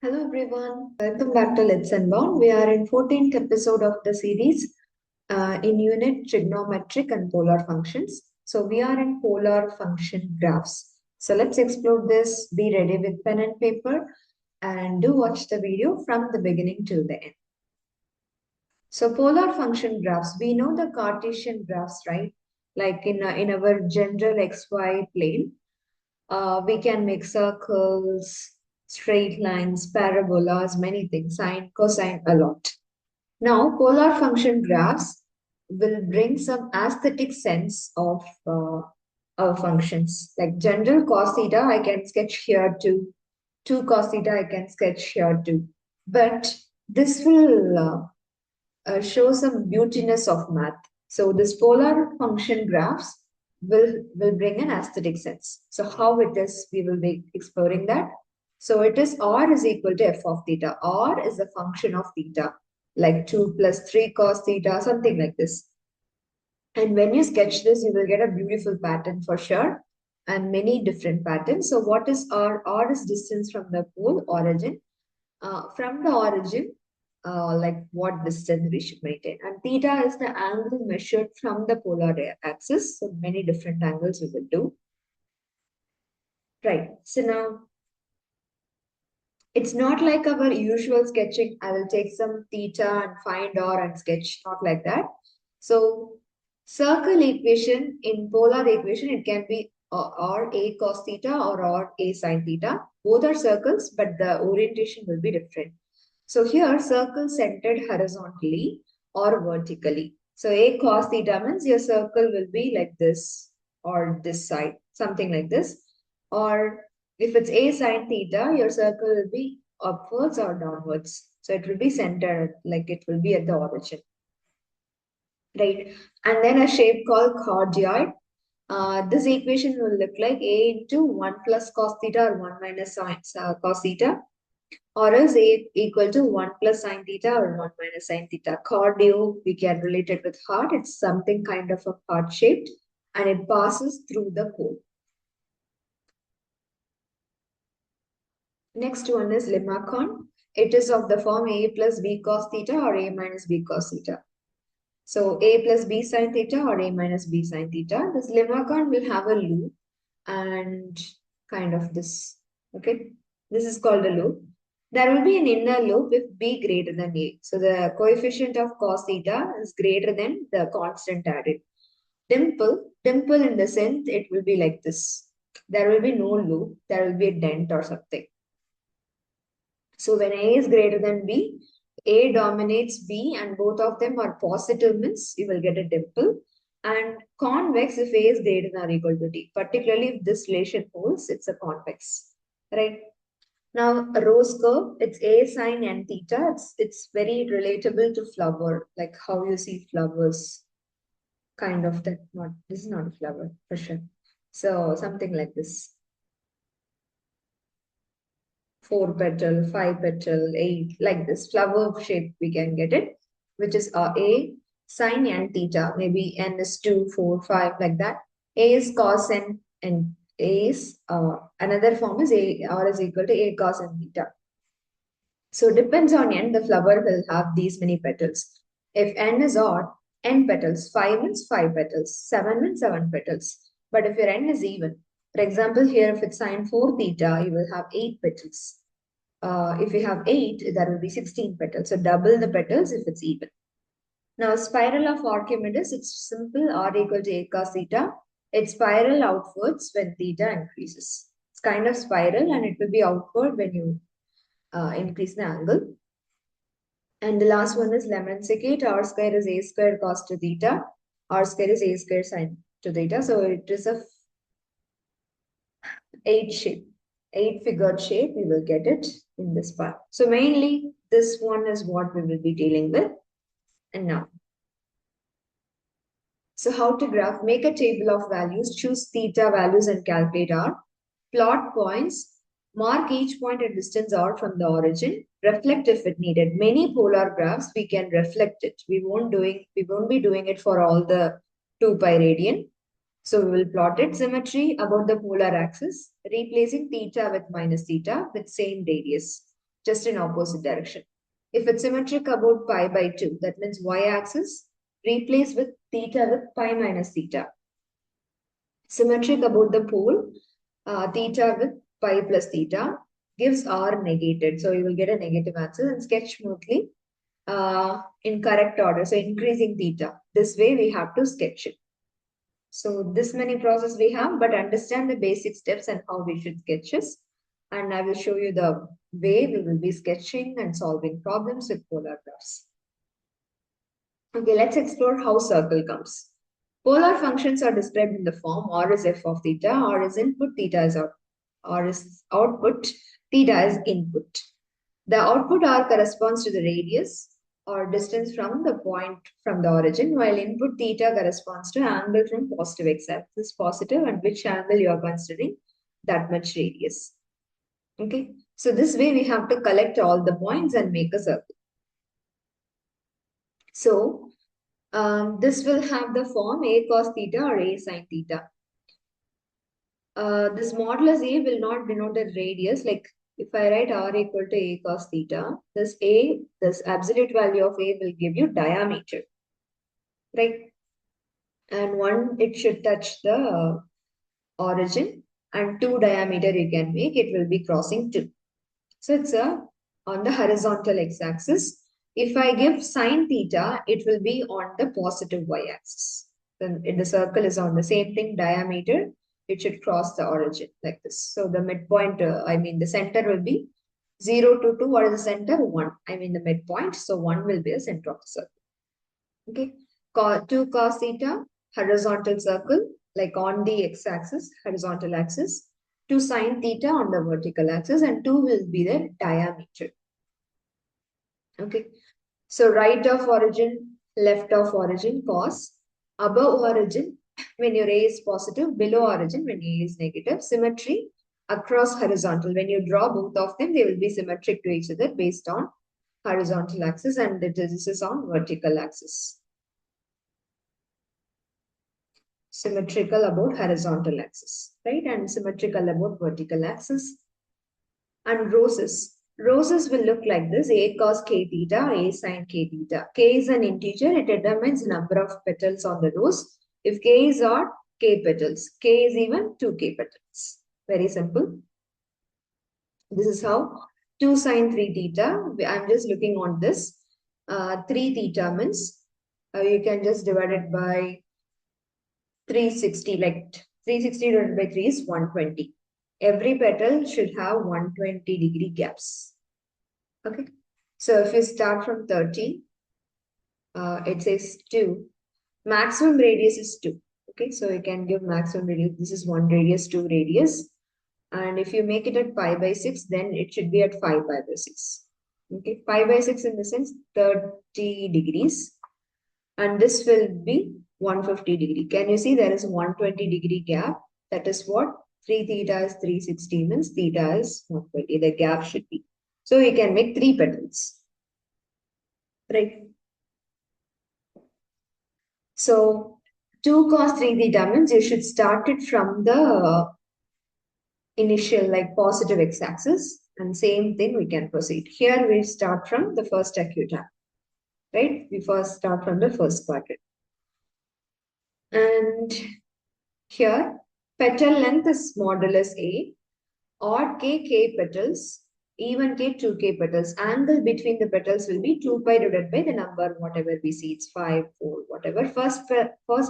Hello everyone, welcome back to Let's Unbound. We are in 14th episode of the series in unit Trigonometric and polar functions. So we are in polar function graphs. So let's explore this. Be ready with pen and paper and do watch the video from the beginning till the end. So polar function graphs, we know the Cartesian graphs, right? Like in our general XY plane. We can make circles, straight lines, parabolas, many things, sine, cosine, a lot. Now, polar function graphs will bring some aesthetic sense of our functions. Like general cos theta, I can sketch here too. 2 cos theta, I can sketch here too. But this will show some beautiness of math. So this polar function graphs will bring an aesthetic sense. So how it is, we will be exploring that. So it is r is equal to f of theta. R is a function of theta, like 2 plus 3 cos theta, something like this. And when you sketch this, you will get a beautiful pattern for sure and many different patterns. So what is r? R is distance from the pole origin. From the origin, like what distance we should maintain. And theta is the angle measured from the polar axis. So many different angles we will do. Right. So now it's not like our usual sketching. I will take some theta and find r and sketch, not like that. So circle equation in polar equation, it can be or a cos theta or a sine theta. Both are circles, but the orientation will be different. So here circle centered horizontally or vertically. So a cos theta means your circle will be like this or this side, something like this. Or if it's a sine theta, your circle will be upwards or downwards. So it will be centered, like it will be at the origin. Right. And then a shape called cardioid. This equation will look like a into 1 plus cos theta or 1 minus cos theta, or else a equal to 1 plus sine theta or 1 minus sine theta. Cardio, we can relate it with heart. It's something kind of a heart shaped and it passes through the pole. Next one is lemma. It is of the form a plus b cos theta or a minus b cos theta. So a plus b sine theta or a minus b sine theta. This lemma will have a loop and kind of this. Okay, this is called a loop. There will be an inner loop if b greater than a. So the coefficient of cos theta is greater than the constant added. Dimple in the sense it will be like this. There will be no loop. There will be a dent or something. So when a is greater than b, a dominates b and both of them are positive means you will get a dimple. And convex if a is greater than or equal to d. Particularly if this relation holds, it's a convex. Right? Now a rose curve, it's a sine n theta. It's very relatable to flower, like how you see flowers. Kind of that. Not this is not a flower for sure. So something like this. 4 petal, 5 petal, 8, like this flower shape we can get it, which is a sine n theta, maybe n is 2, 4, 5, like that. A is cos n and a is another form is a r is equal to a cos n theta. So depends on n, the flower will have these many petals. If n is odd, n petals, 5 means 5 petals, 7 means 7 petals. But if your n is even, for example, here if it's sine 4 theta, you will have 8 petals. If you have 8, that will be 16 petals. So double the petals if it's even. Now, spiral of Archimedes, it's simple, r equal to a cos theta. It's spiral outwards when theta increases. It's kind of spiral and it will be outward when you increase the angle. And the last one is lemon secant. R square is a square cos to theta. R square is a square sine to theta. So it is a 8 shape. 8 figured shape, we will get it in this part. So mainly this one is what we will be dealing with. And now, so how to graph, make a table of values, choose theta values and calculate R, plot points, mark each point at distance R from the origin, reflect if it needed. Many polar graphs, we can reflect it. We won't be doing it for all the 2 pi radian. So we will plot it symmetry about the polar axis, replacing theta with minus theta with same radius. just in opposite direction. If it's symmetric about pi by 2, that means y-axis, replace with theta with pi minus theta. Symmetric about the pole, theta with pi plus theta gives r negated. So you will get a negative answer and sketch smoothly in correct order. So increasing theta. This way we have to sketch it. So this many process we have, but understand the basic steps and how we should sketch this. And I will show you the way we will be sketching and solving problems with polar graphs. Okay, let's explore how circle comes. Polar functions are described in the form r is f of theta, r is input, theta is out, r is output, theta is input. The output r corresponds to the radius or distance from the point from the origin, while input theta corresponds to angle from positive x-axis positive and which angle you are considering that much radius. Okay, so this way we have to collect all the points and make a circle. So this will have the form a cos theta or a sin theta. This modulus a will not denote a radius. Like if I write r equal to a cos theta, this absolute value of a will give you diameter, right? And one, it should touch the origin, and 2 diameter you can make, it will be crossing 2. So it's on the horizontal x-axis. If I give sine theta, it will be on the positive y-axis. Then the circle is on the same thing, diameter. It should cross the origin like this. So the midpoint, the center will be 0 to 2. What is the center? 1. The midpoint. So 1 will be the center of the circle. Okay. 2 cos theta, horizontal circle, like on the x-axis, horizontal axis. 2 sine theta on the vertical axis, and 2 will be the diameter. Okay. So right of origin, left of origin, cos. Above origin, when your A is positive, below origin, when A is negative. Symmetry across horizontal. When you draw both of them, they will be symmetric to each other based on horizontal axis, and this is on vertical axis. Symmetrical about horizontal axis, right? And symmetrical about vertical axis. And roses. Roses will look like this: a cos k theta, a sin k theta. K is an integer, it determines the number of petals on the rose. If k is odd, k petals. K is even, 2k petals. Very simple. This is how 2 sin 3 theta. I'm just looking on this. 3 theta means you can just divide it by 360, like 360 divided by 3 is 120. Every petal should have 120-degree gaps. Okay. So if you start from 30, it says 2. Maximum radius is 2. Okay. So you can give maximum radius. This is 1 radius, 2 radius. And if you make it at pi by 6, then it should be at 5 pi by 6. Okay. Pi by 6 in the sense 30 degrees. And this will be 150 degree. Can you see there is 120-degree gap? That is what? 3 theta is 360 means theta is 120. The gap should be. So you can make 3 petals. Right? So 2 cos 3 theta means you should start it from the initial, like positive x-axis. And same thing we can proceed. Here we start from the first acute angle. Right? We first start from the first quadrant. And here, petal length is modulus A, odd k, k petals, even k, 2k petals. Angle between the petals will be 2 pi divided by the number, whatever we see, it's 5, 4, whatever. First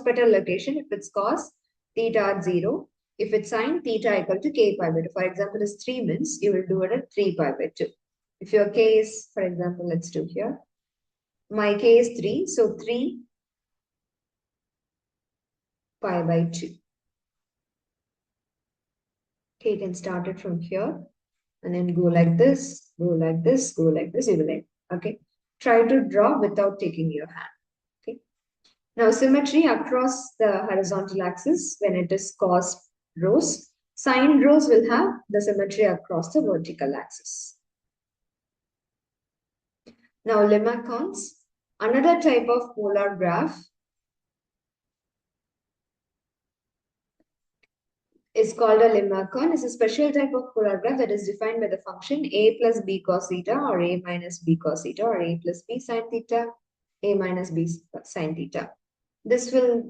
petal location, if it's cos, theta at 0. If it's sine, theta equal to k pi by 2. For example, is 3 means you will do it at 3 pi by 2. If your k is, for example, let's do here. My k is 3, so 3 pi by 2. Okay, you can start it from here and then go like this, go like this, go like this, you will end. Okay. Try to draw without taking your hand. Okay. Now, symmetry across the horizontal axis when it is cos rows. Sine rows will have the symmetry across the vertical axis. Now, limacons, another type of polar graph. is called a limacon. It's a special type of polar graph that is defined by the function a plus b cos theta or a minus b cos theta or a plus b sin theta, a minus b sin theta. This A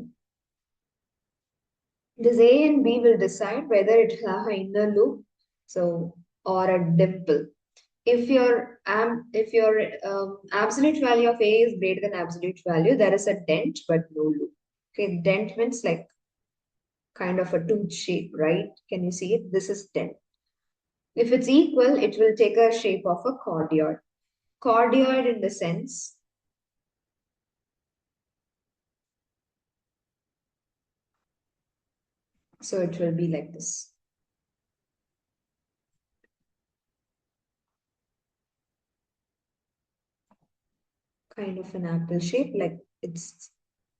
and B will decide whether it will have an inner loop, so or a dimple. If your absolute value of A is greater than absolute value, there is a dent but no loop. Okay, dent means like kind of a tooth shape, right? Can you see it? This is dent. If it's equal, it will take a shape of a chordioid. Chordioid in the sense, so it will be like this. Kind of an apple shape, like it's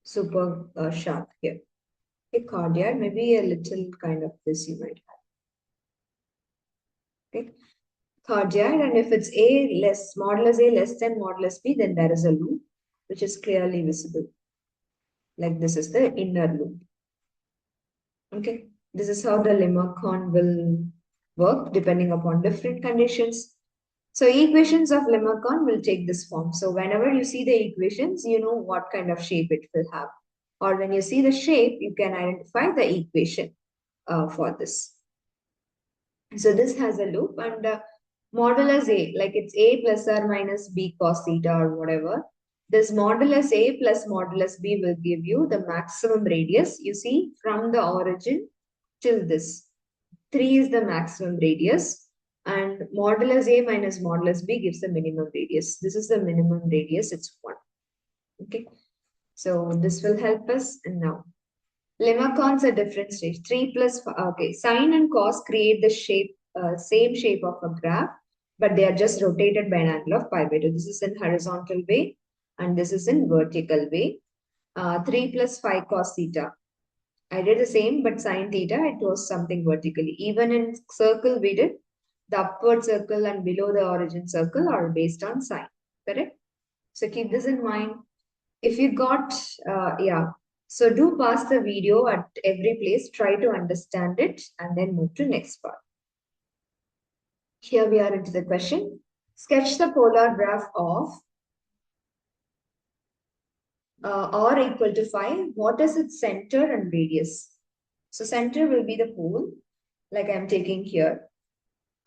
super sharp here. A chordioid, maybe a little kind of this you might have. Okay. Chordioid, and if it's modulus A less than modulus B, then there is a loop, which is clearly visible. Like this is the inner loop. Okay. This is how the limacon will work depending upon different conditions. So equations of limacon will take this form. So whenever you see the equations, you know what kind of shape it will have. Or when you see the shape, you can identify the equation for this. So this has a loop, and modulus A, like it's A plus or minus B cos theta or whatever. This modulus A plus modulus B will give you the maximum radius. You see, from the origin till this. 3 is the maximum radius, and modulus A minus modulus B gives the minimum radius. This is the minimum radius, it's 1. Okay, so this will help us. And now, limacons are different stage. 3 plus, okay, sine and cos create the same shape of a graph, but they are just rotated by an angle of pi by 2. This is in horizontal way, and this is in vertical way. 3 plus 5 cos theta. I did the same, but sine theta, it was something vertically. Even in circle, we did the upward circle and below the origin circle are based on sine, correct? So keep this in mind. If you got, yeah, so do pause the video at every place, try to understand it, and then move to next part. Here we are into the question. Sketch the polar graph of r equal to 5. What is its center and radius? So center will be the pole, like I'm taking here.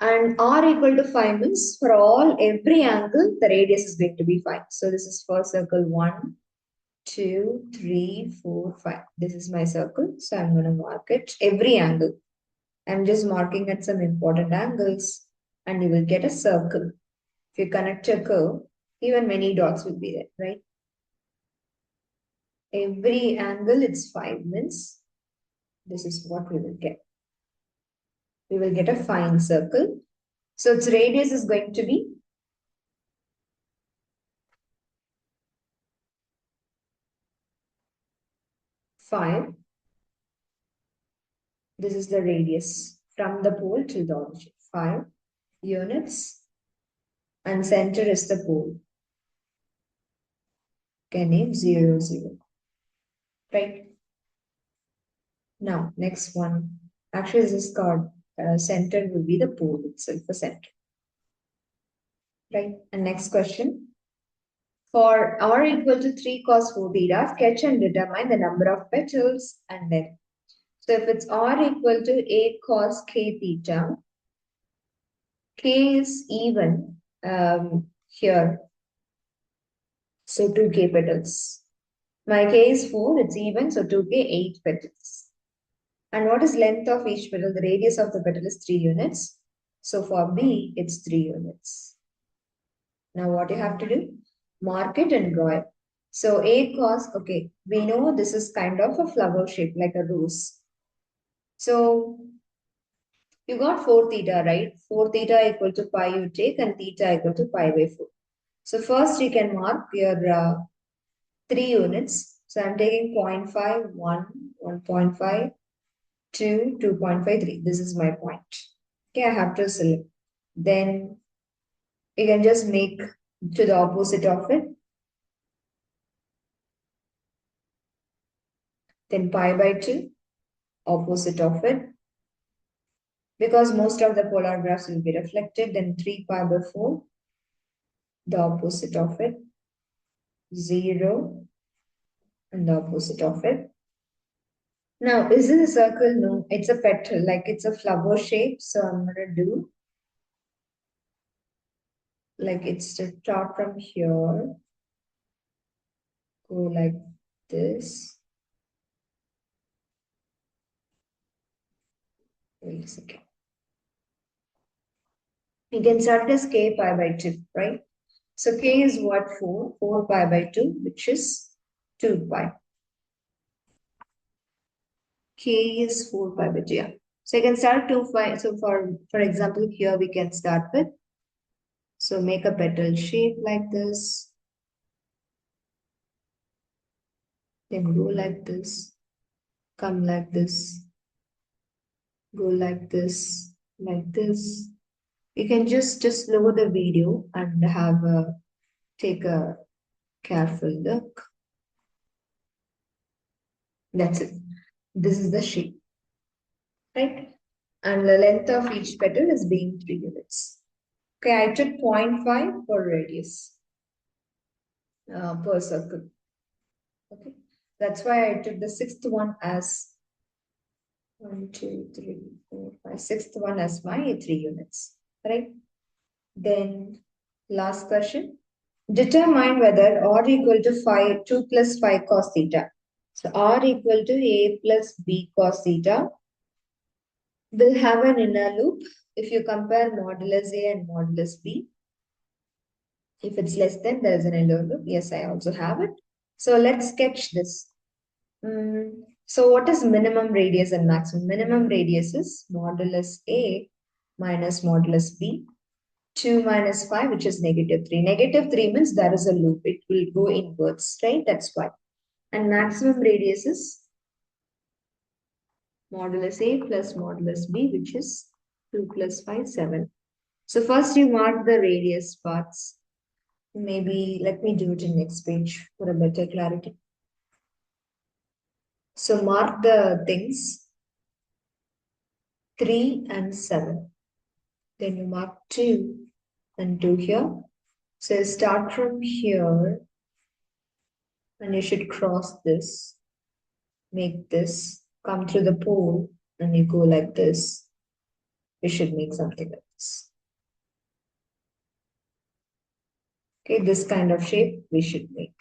And r equal to 5 means for every angle, the radius is going to be 5. So this is for circle 1, 2, 3, 4, 5. This is my circle. So I'm going to mark it every angle. I'm just marking at some important angles, and you will get a circle. If you connect a curve, even many dots will be there, right? Every angle, it's 5 means this is what we will get. We will get a fine circle. So its radius is going to be 5. This is the radius from the pole to the origin. 5 units. And center is the pole. Can name 0, 0. Right? Now, next one. Actually, this is called center will be the pole itself, the center. Right? And next question. For r equal to 3 cos 4 theta, sketch and determine the number of petals and then. So if it's r equal to a cos k theta, k is even here. So 2k petals. My k is 4, it's even, so 2k, 8 petals. And what is length of each petal? The radius of the petal is 3 units. So for B, it's 3 units. Now what you have to do? Mark it and draw it. So A cos, okay, we know this is kind of a flower shape, like a rose. So you got 4 theta, right? 4 theta equal to pi you take, and theta equal to pi by 4. So first you can mark your 3 units. So I'm taking 0.5, 1, 1.5, 2, 2.53. This is my point. Okay, I have to select. Then you can just make to the opposite of it. Then pi by 2, opposite of it. Because most of the polar graphs will be reflected, then 3 pi by 4, the opposite of it, 0, and the opposite of it. Now, is it a circle? No, it's a petal, like it's a flower shape. So I'm going to do like it's to start from here, go like this. Wait a second. You can start as k pi by 2, right? So k is what? 4, 4 pi by 2, which is 2 pi. K is 4 pi by 2, yeah. So you can start 2 pi. So for example, here we can start with, so make a petal shape like this, then go like this, come like this, go like this, like this. You can just lower the video and take a careful look. That's it. This is the shape, right? And the length of each petal is being 3 units. Okay, I took 0.5 for radius per circle. Okay, that's why I took the sixth one as 1, 2, 3, 4, 5. Sixth one as my 3 units, right? Then last question. Determine whether r equal to 2 plus 5 cos theta. So r equal to a plus b cos theta will have an inner loop if you compare modulus a and modulus b. If it's less than, there is an inner loop. Yes, I also have it. So let's sketch this. So what is minimum radius and maximum? Minimum radius is modulus a minus modulus b. 2 minus 5, which is negative 3. Negative 3 means there is a loop. It will go inwards, right? That's why. And maximum radius is modulus A plus modulus B, which is 2 plus 5, 7. So first you mark the radius parts. Maybe let me do it in next page for a better clarity. So mark the things 3 and 7. Then you mark 2 and 2 here. So start from here and you should cross this, make this, come through the pole and you go like this. You should make something like this. Okay, this kind of shape we should make.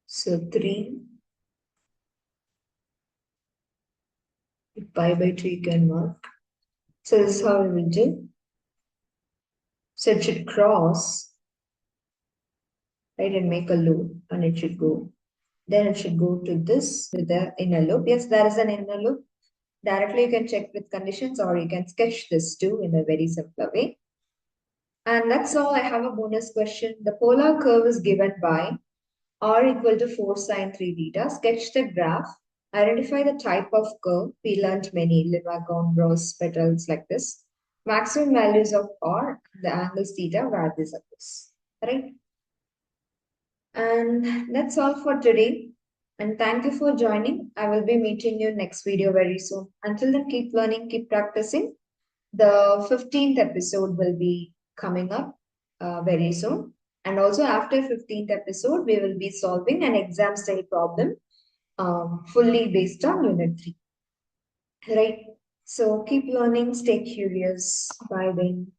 So 3 pi by 2 you can mark. So this is how we will do. So it should cross, right, and make a loop and it should go. Then it should go to this with the inner loop. Yes, there is an inner loop. Directly you can check with conditions or you can sketch this too in a very simpler way. And that's all. I have a bonus question. The polar curve is given by r equal to 4 sine 3 theta. Sketch the graph. Identify the type of curve. We learned many, Limagon, Ross, petals like this. Maximum values of r, the angles theta, where this occurs. Right? And that's all for today. And thank you for joining. I will be meeting you next video very soon. Until then, keep learning, keep practicing. The 15th episode will be coming up very soon. And also after 15th episode, we will be solving an exam style problem fully based on Unit 3. Right? So keep learning, stay curious. Bye then.